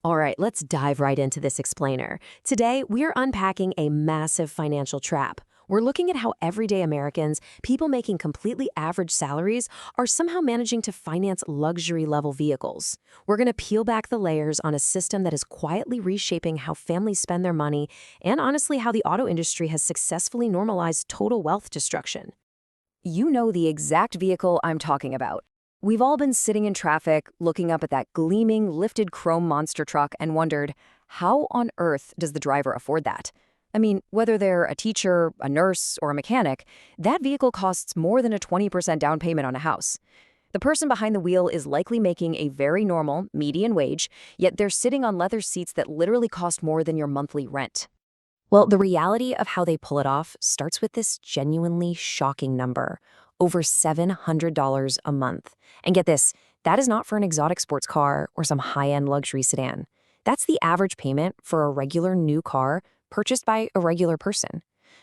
All right, let's dive right into this explainer. Today, we're unpacking a massive financial trap. We're looking at how everyday Americans, people making completely average salaries, are somehow managing to finance luxury level vehicles. We're going to peel back the layers on a system that is quietly reshaping how families spend their money and honestly how the auto industry has successfully normalized total wealth destruction. You know the exact vehicle I'm talking about. We've all been sitting in traffic, looking up at that gleaming, lifted chrome monster truck and wondered, how on earth does the driver afford that? I mean, whether they're a teacher, a nurse, or a mechanic, that vehicle costs more than a 20% down payment on a house. The person behind the wheel is likely making a very normal, median wage, yet they're sitting on leather seats that literally cost more than your monthly rent. Well, the reality of how they pull it off starts with this genuinely shocking number, over $700 a month. And get this, that is not for an exotic sports car or some high-end luxury sedan. That's the average payment for a regular new car purchased by a regular person.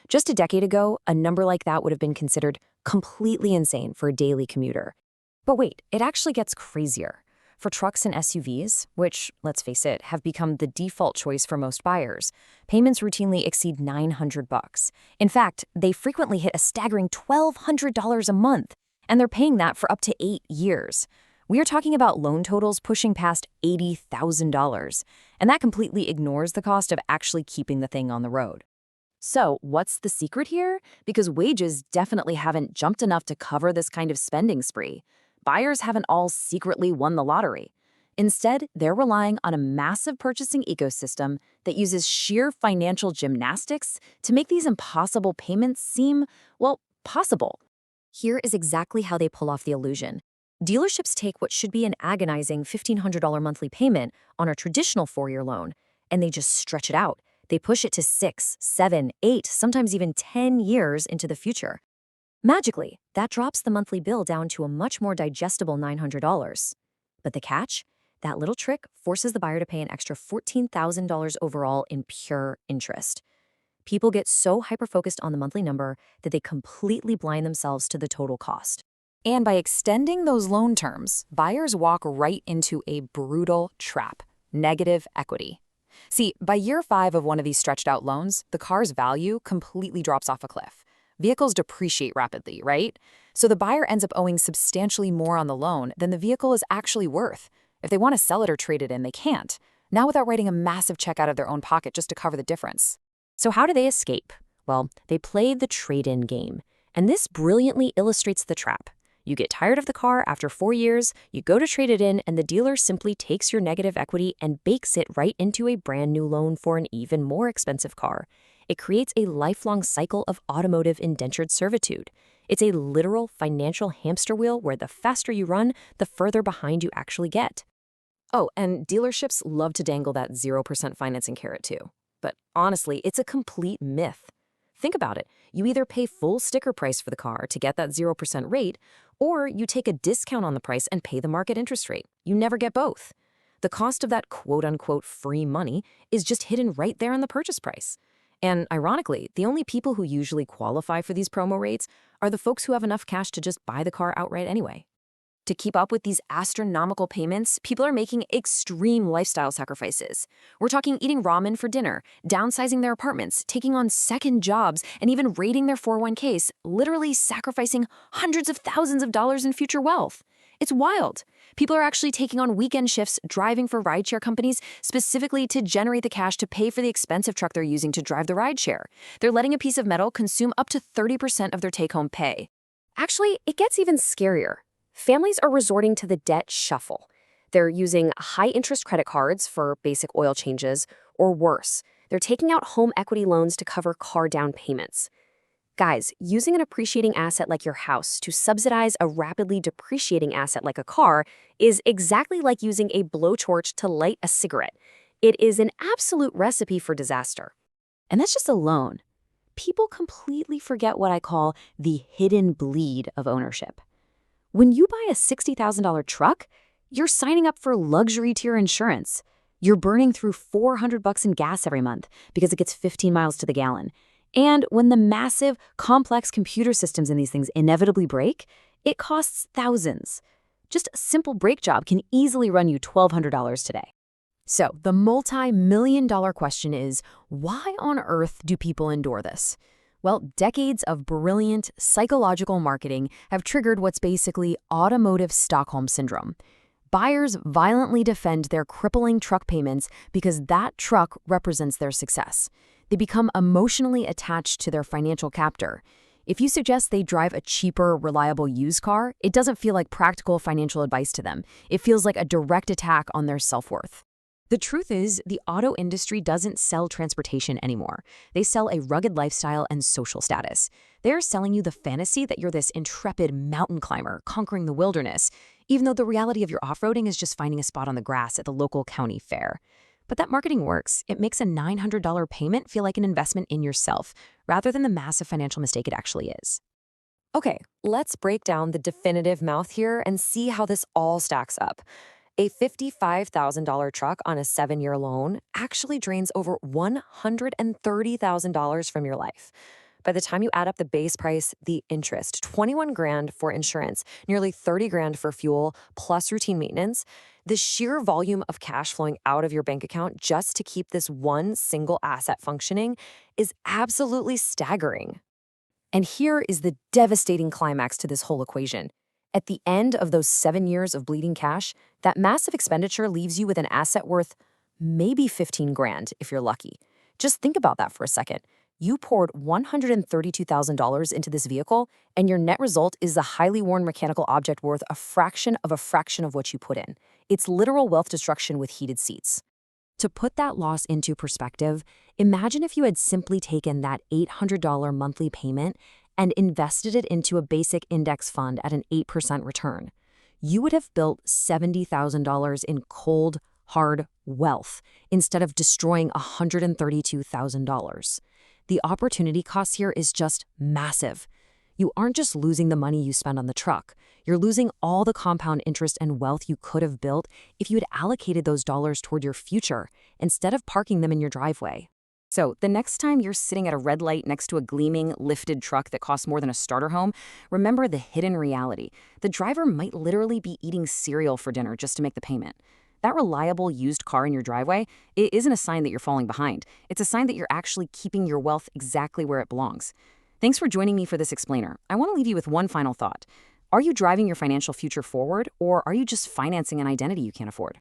Just a decade ago, a number like that would have been considered completely insane for a daily commuter. But wait, it actually gets crazier. For trucks and SUVs, which, let's face it, have become the default choice for most buyers, payments routinely exceed $900. In fact, they frequently hit a staggering $1,200 a month, and they're paying that for up to 8 years. We are talking about loan totals pushing past $80,000, and that completely ignores the cost of actually keeping the thing on the road. So, what's the secret here? Because wages definitely haven't jumped enough to cover this kind of spending spree. Buyers haven't all secretly won the lottery. Instead, they're relying on a massive purchasing ecosystem that uses sheer financial gymnastics to make these impossible payments seem, well, possible. Here is exactly how they pull off the illusion. Dealerships take what should be an agonizing $1,500 monthly payment on a traditional 4-year loan, and they just stretch it out. They push it to 6, 7, 8, sometimes even 10 years into the future. Magically, that drops the monthly bill down to a much more digestible $900. But the catch? That little trick forces the buyer to pay an extra $14,000 overall in pure interest. People get so hyper-focused on the monthly number that they completely blind themselves to the total cost. And by extending those loan terms, buyers walk right into a brutal trap: negative equity. See, by year 5 of one of these stretched out loans, the car's value completely drops off a cliff. Vehicles depreciate rapidly, right? So the buyer ends up owing substantially more on the loan than the vehicle is actually worth. If they want to sell it or trade it in, they can't. Now without writing a massive check out of their own pocket just to cover the difference. So how do they escape? Well, they play the trade-in game. And this brilliantly illustrates the trap. You get tired of the car after 4 years, you go to trade it in, and the dealer simply takes your negative equity and bakes it right into a brand new loan for an even more expensive car. It creates a lifelong cycle of automotive indentured servitude. It's a literal financial hamster wheel where the faster you run, the further behind you actually get. Oh, and dealerships love to dangle that 0% financing carrot too. But honestly, it's a complete myth. Think about it. You either pay full sticker price for the car to get that 0% rate, or you take a discount on the price and pay the market interest rate. You never get both. The cost of that quote-unquote free money is just hidden right there in the purchase price. And ironically, the only people who usually qualify for these promo rates are the folks who have enough cash to just buy the car outright anyway. To keep up with these astronomical payments, people are making extreme lifestyle sacrifices. We're talking eating ramen for dinner, downsizing their apartments, taking on second jobs, and even raiding their 401ks, literally sacrificing hundreds of thousands of dollars in future wealth. It's wild. People are actually taking on weekend shifts, driving for rideshare companies, specifically to generate the cash to pay for the expensive truck they're using to drive the rideshare. They're letting a piece of metal consume up to 30% of their take-home pay. Actually, it gets even scarier. Families are resorting to the debt shuffle. They're using high-interest credit cards for basic oil changes, or worse, they're taking out home equity loans to cover car down payments. Guys, using an appreciating asset like your house to subsidize a rapidly depreciating asset like a car is exactly like using a blowtorch to light a cigarette. It is an absolute recipe for disaster. And that's just a loan. People completely forget what I call the hidden bleed of ownership. When you buy a $60,000 truck, you're signing up for luxury tier insurance. You're burning through $400 in gas every month because it gets 15 miles to the gallon. And when the massive, complex computer systems in these things inevitably break, it costs thousands. Just a simple brake job can easily run you $1,200 today. So, the multi-million-dollar question is, why on earth do people endure this? Well, decades of brilliant psychological marketing have triggered what's basically Automotive Stockholm Syndrome. Buyers violently defend their crippling truck payments because that truck represents their success. They become emotionally attached to their financial captor. If you suggest they drive a cheaper, reliable used car, it doesn't feel like practical financial advice to them. It feels like a direct attack on their self-worth. The truth is, the auto industry doesn't sell transportation anymore. They sell a rugged lifestyle and social status. They're selling you the fantasy that you're this intrepid mountain climber conquering the wilderness, even though the reality of your off-roading is just finding a spot on the grass at the local county fair. But that marketing works. It makes a $900 payment feel like an investment in yourself, rather than the massive financial mistake it actually is. Okay, let's break down the definitive math here and see how this all stacks up. A $55,000 truck on a 7-year loan actually drains over $130,000 from your life. By the time you add up the base price, the interest, 21 grand for insurance, nearly 30 grand for fuel, plus routine maintenance, the sheer volume of cash flowing out of your bank account just to keep this one single asset functioning is absolutely staggering. And here is the devastating climax to this whole equation. At the end of those 7 years of bleeding cash, that massive expenditure leaves you with an asset worth maybe 15 grand if you're lucky. Just think about that for a second. You poured $132,000 into this vehicle, and your net result is a highly worn mechanical object worth a fraction of what you put in. It's literal wealth destruction with heated seats. To put that loss into perspective, imagine if you had simply taken that $800 monthly payment and invested it into a basic index fund at an 8% return. You would have built $70,000 in cold, hard wealth instead of destroying $132,000. The opportunity cost here is just massive. You aren't just losing the money you spend on the truck. You're losing all the compound interest and wealth you could have built if you had allocated those dollars toward your future instead of parking them in your driveway. So, the next time you're sitting at a red light next to a gleaming, lifted truck that costs more than a starter home, remember the hidden reality. The driver might literally be eating cereal for dinner just to make the payment. That reliable used car in your driveway, it isn't a sign that you're falling behind. It's a sign that you're actually keeping your wealth exactly where it belongs. Thanks for joining me for this explainer. I want to leave you with one final thought. Are you driving your financial future forward, or are you just financing an identity you can't afford?